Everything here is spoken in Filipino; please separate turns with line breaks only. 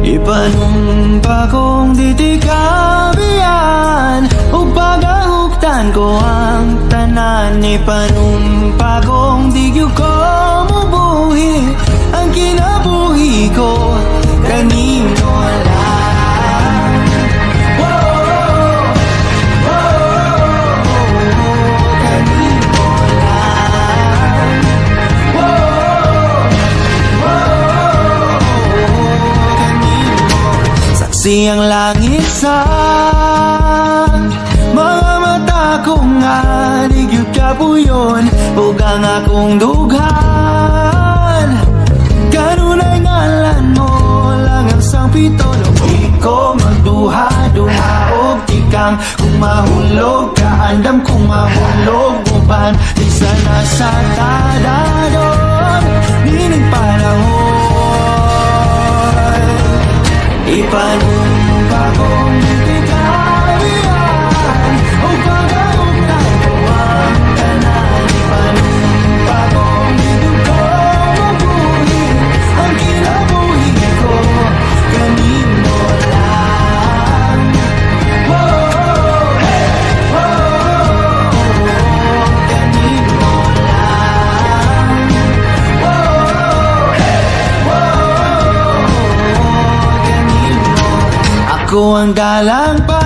Ipanumpa kong ditikabian o pagahuktan ko ang tanan. Ipanumpa kong digyo ko mubuhi ang kinabuhi ko kanino lang. Kanino lang. Saksi ang langit sa mga mata ko nga nagyud kapuyon ug ang akong dughan kanunay ngalan mo lang ang sangpito. Lugi ko magduha-duha og tikang kung mahulog ka andam kung mahulog uban di sana sa tadadon nining panahon. Ipanumpa kong ditikabian o pagahuktan ko ang tanan. Ipanumpa kong digyo ko mabuhi ang kinabuhi ko kanino lang. Kanino lang. Ako ang dalang pa